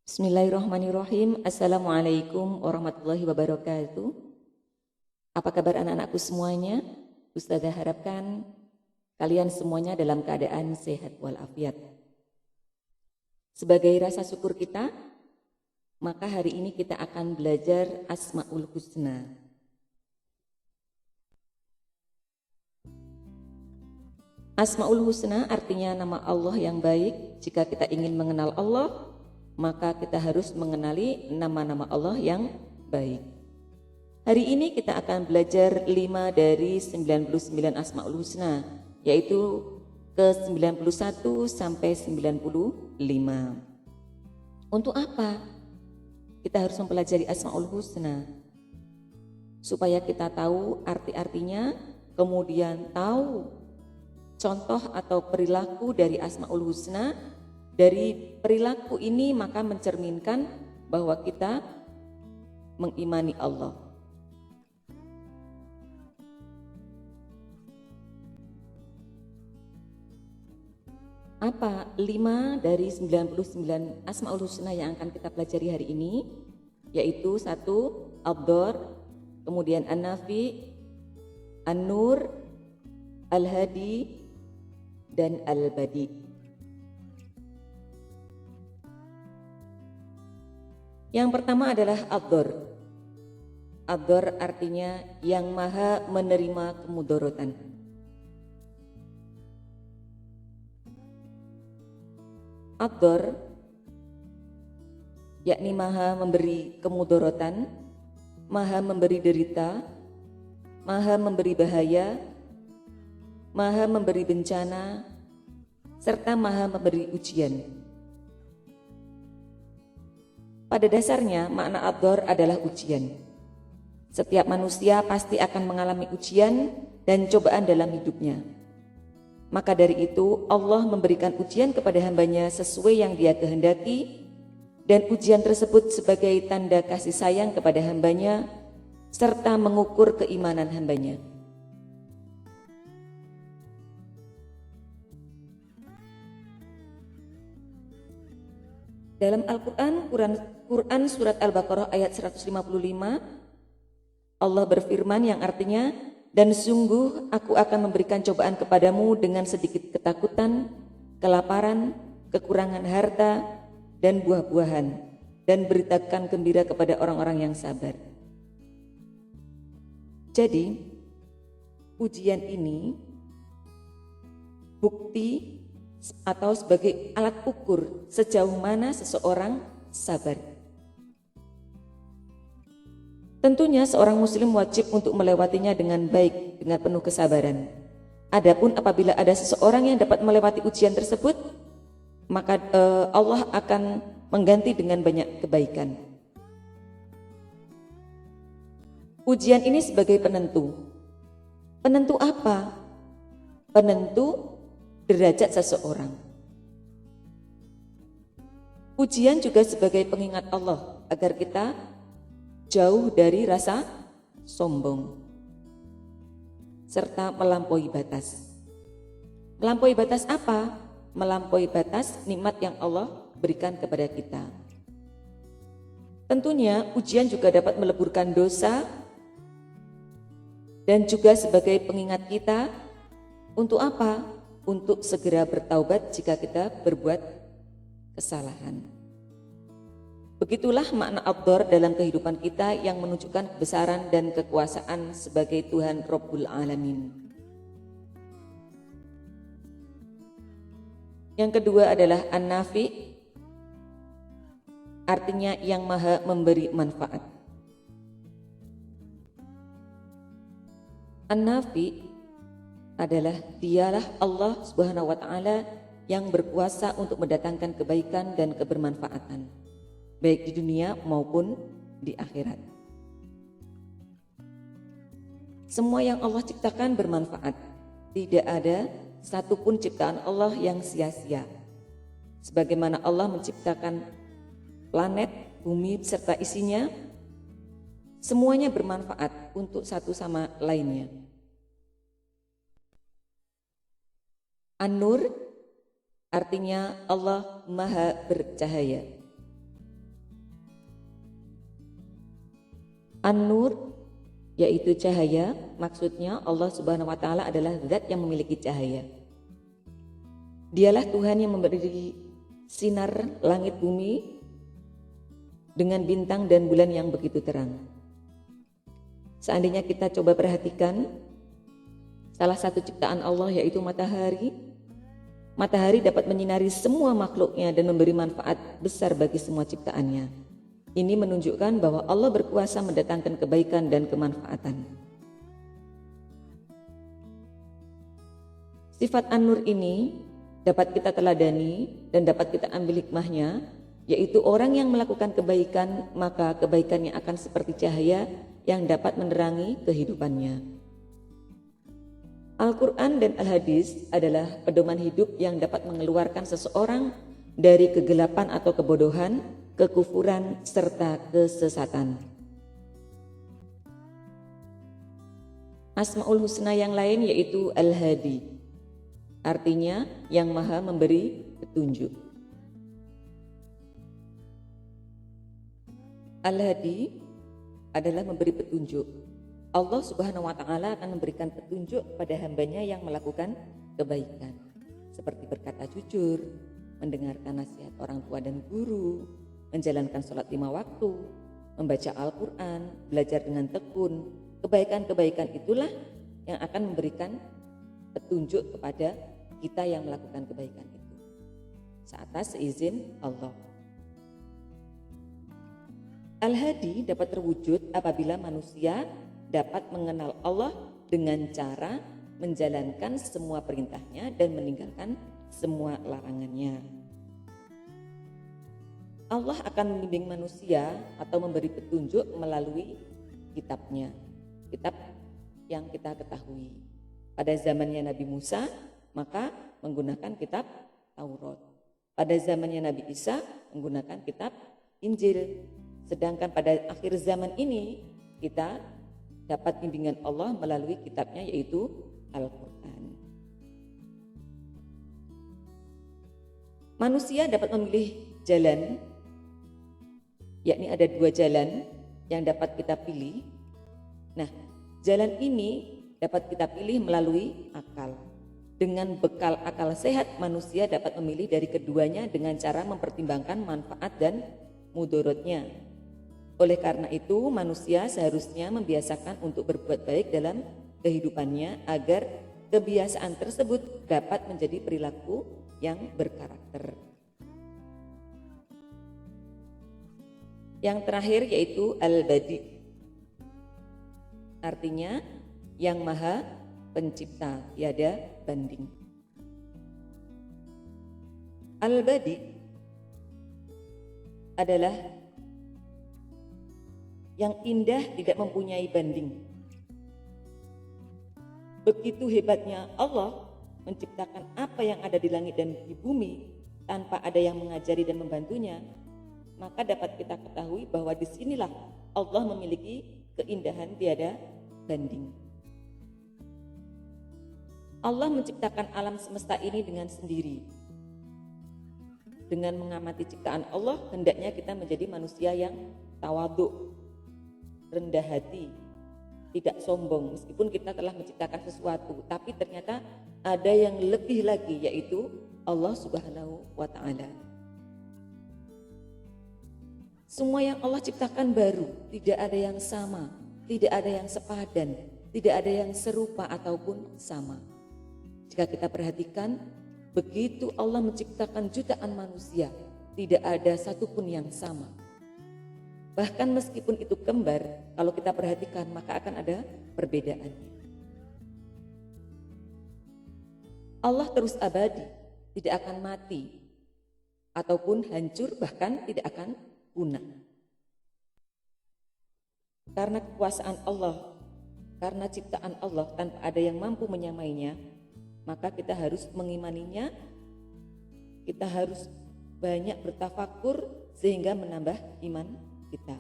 Bismillahirrahmanirrahim. Assalamualaikum warahmatullahi wabarakatuh. Apa kabar anak-anakku semuanya? Ustazah harapkan kalian semuanya dalam keadaan sehat walafiat. Sebagai rasa syukur kita, maka hari ini kita akan belajar Asmaul Husna. Asmaul Husna artinya nama Allah yang baik. Jika kita ingin mengenal Allah, maka kita harus mengenali nama-nama Allah yang baik. Hari ini kita akan belajar 5 dari 99 Asmaul Husna, yaitu ke 91 sampai 95. Untuk apa kita harus mempelajari Asmaul Husna? Supaya kita tahu arti-artinya, kemudian tahu contoh atau perilaku dari Asmaul Husna. Dari perilaku ini maka mencerminkan bahwa kita mengimani Allah. Apa 5 dari 99 Asmaul Husna yang akan kita pelajari hari ini? Yaitu 1. Ad-Dar, kemudian An-Nafi, An-Nur, Al-Hadi, dan Al-Badi. Yang pertama adalah Ad-Dar. Ad-Dar artinya yang maha menerima kemudorotan. Ad-Dar yakni maha memberi kemudorotan, maha memberi derita, maha memberi bahaya, maha memberi bencana, serta maha memberi ujian. Pada dasarnya makna Ad-Dar adalah ujian. Setiap manusia pasti akan mengalami ujian dan cobaan dalam hidupnya. Maka dari itu Allah memberikan ujian kepada hambanya sesuai yang Dia kehendaki, dan ujian tersebut sebagai tanda kasih sayang kepada hambanya serta mengukur keimanan hambanya. Dalam Quran surat Al-Baqarah ayat 155, Allah berfirman yang artinya, dan sungguh aku akan memberikan cobaan kepadamu dengan sedikit ketakutan, kelaparan, kekurangan harta, dan buah-buahan, dan beritakan gembira kepada orang-orang yang sabar. Jadi, ujian ini bukti atau sebagai alat ukur sejauh mana seseorang sabar. Tentunya seorang muslim wajib untuk melewatinya dengan baik, dengan penuh kesabaran. Adapun apabila ada seseorang yang dapat melewati ujian tersebut, maka Allah akan mengganti dengan banyak kebaikan. Ujian ini sebagai penentu. Penentu apa? Penentu derajat seseorang. Ujian juga sebagai pengingat Allah agar kita jauh dari rasa sombong serta melampaui batas. Melampaui batas apa? Melampaui batas nikmat yang Allah berikan kepada kita. Tentunya ujian juga dapat meleburkan dosa dan juga sebagai pengingat kita untuk apa? Untuk segera bertaubat jika kita berbuat kesalahan. Begitulah makna Ad-Dar dalam kehidupan kita yang menunjukkan kebesaran dan kekuasaan sebagai Tuhan Rabbul Alamin. Yang kedua adalah An-Nafi, artinya yang maha memberi manfaat. An-Nafi adalah dialah Allah Subhanahu wa ta'ala yang berkuasa untuk mendatangkan kebaikan dan kebermanfaatan, baik di dunia maupun di akhirat. Semua yang Allah ciptakan bermanfaat. Tidak ada satupun ciptaan Allah yang sia-sia. Sebagaimana Allah menciptakan planet, bumi serta isinya, semuanya bermanfaat untuk satu sama lainnya. An-Nur artinya Allah Maha bercahaya. An-Nur yaitu cahaya, maksudnya Allah Subhanahu wa taala adalah zat yang memiliki cahaya. Dialah Tuhan yang memberi sinar langit bumi dengan bintang dan bulan yang begitu terang. Seandainya kita coba perhatikan salah satu ciptaan Allah yaitu matahari. Matahari dapat menyinari semua makhluknya dan memberi manfaat besar bagi semua ciptaannya. Ini menunjukkan bahwa Allah berkuasa mendatangkan kebaikan dan kemanfaatan. Sifat An-Nur ini dapat kita teladani dan dapat kita ambil hikmahnya, yaitu orang yang melakukan kebaikan, maka kebaikannya akan seperti cahaya yang dapat menerangi kehidupannya. Al-Quran dan Al-Hadis adalah pedoman hidup yang dapat mengeluarkan seseorang dari kegelapan atau kebodohan, kekufuran, serta kesesatan. Asmaul Husna yang lain yaitu Al-Hadi, artinya yang maha memberi petunjuk. Al-Hadi adalah memberi petunjuk. Allah Subhanahu wa taala akan memberikan petunjuk pada hambanya yang melakukan kebaikan, seperti berkata jujur, mendengarkan nasihat orang tua dan guru, menjalankan sholat 5 waktu, membaca Al-Quran, belajar dengan tekun. Kebaikan-kebaikan itulah yang akan memberikan petunjuk kepada kita yang melakukan kebaikan itu, seatas seizin Allah. Al-Hadi dapat terwujud apabila manusia dapat mengenal Allah dengan cara menjalankan semua perintahnya dan meninggalkan semua larangannya. Allah akan membimbing manusia atau memberi petunjuk melalui kitabnya, kitab yang kita ketahui. Pada zamannya Nabi Musa, maka menggunakan kitab Taurat. Pada zamannya Nabi Isa, menggunakan kitab Injil. Sedangkan pada akhir zaman ini, kita dapat bimbingan Allah melalui kitabnya yaitu Al-Quran. Manusia dapat memilih jalan, yakni ada 2 jalan yang dapat kita pilih. Nah, jalan ini dapat kita pilih melalui akal. Dengan bekal akal sehat, manusia dapat memilih dari keduanya dengan cara mempertimbangkan manfaat dan mudaratnya. Oleh karena itu, manusia seharusnya membiasakan untuk berbuat baik dalam kehidupannya agar kebiasaan tersebut dapat menjadi perilaku yang berkarakter. Yang terakhir yaitu Al-Badi, artinya yang maha pencipta, tiada banding. Al-Badi adalah yang indah, tidak mempunyai banding. Begitu hebatnya Allah menciptakan apa yang ada di langit dan di bumi tanpa ada yang mengajari dan membantunya, maka dapat kita ketahui bahwa disinilah Allah memiliki keindahan tiada banding. Allah menciptakan alam semesta ini dengan sendiri. Dengan mengamati ciptaan Allah, hendaknya kita menjadi manusia yang tawadhu, rendah hati, tidak sombong. Meskipun kita telah menciptakan sesuatu, tapi ternyata ada yang lebih lagi, yaitu Allah Subhanahu wa ta'ala. Semua yang Allah ciptakan baru, tidak ada yang sama, tidak ada yang sepadan, tidak ada yang serupa ataupun sama. Jika kita perhatikan, begitu Allah menciptakan jutaan manusia, tidak ada satupun yang sama. Bahkan meskipun itu kembar, kalau kita perhatikan maka akan ada perbedaannya. Allah terus abadi, tidak akan mati ataupun hancur, bahkan tidak akan punah. Karena kekuasaan Allah, karena ciptaan Allah tanpa ada yang mampu menyamainya, maka kita harus mengimaninya, kita harus banyak bertafakur sehingga menambah iman kita.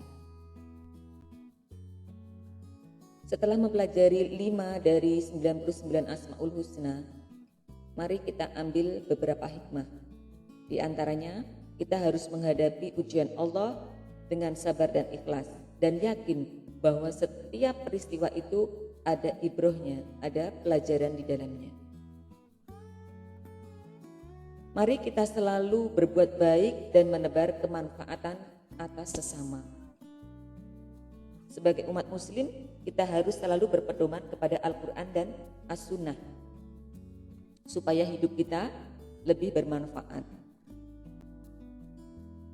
Setelah mempelajari 5 dari 99 Asmaul Husna, mari kita ambil beberapa hikmah. Di antaranya, kita harus menghadapi ujian Allah dengan sabar dan ikhlas, dan yakin bahwa setiap peristiwa itu ada ibrohnya, ada pelajaran di dalamnya. Mari kita selalu berbuat baik dan menebar kemanfaatan atas sesama. Sebagai umat muslim, kita harus selalu berpedoman kepada Al-Quran dan As-Sunnah supaya hidup kita lebih bermanfaat.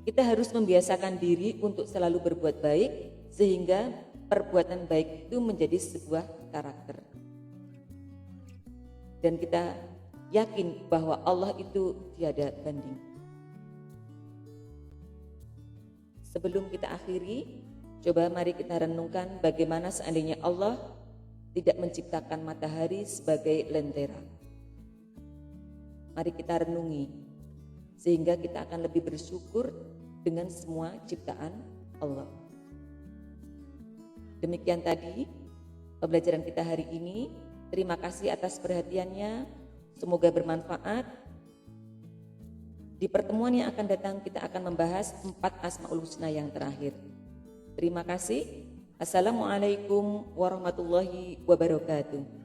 Kita harus membiasakan diri untuk selalu berbuat baik sehingga perbuatan baik itu menjadi sebuah karakter. Dan kita yakin bahwa Allah itu tiada banding. Sebelum kita akhiri, coba mari kita renungkan bagaimana seandainya Allah tidak menciptakan matahari sebagai lentera. Mari kita renungi, sehingga kita akan lebih bersyukur dengan semua ciptaan Allah. Demikian tadi pembelajaran kita hari ini. Terima kasih atas perhatiannya. Semoga bermanfaat. Di pertemuan yang akan datang kita akan membahas 4 Asmaul Husna yang terakhir. Terima kasih. Assalamualaikum warahmatullahi wabarakatuh.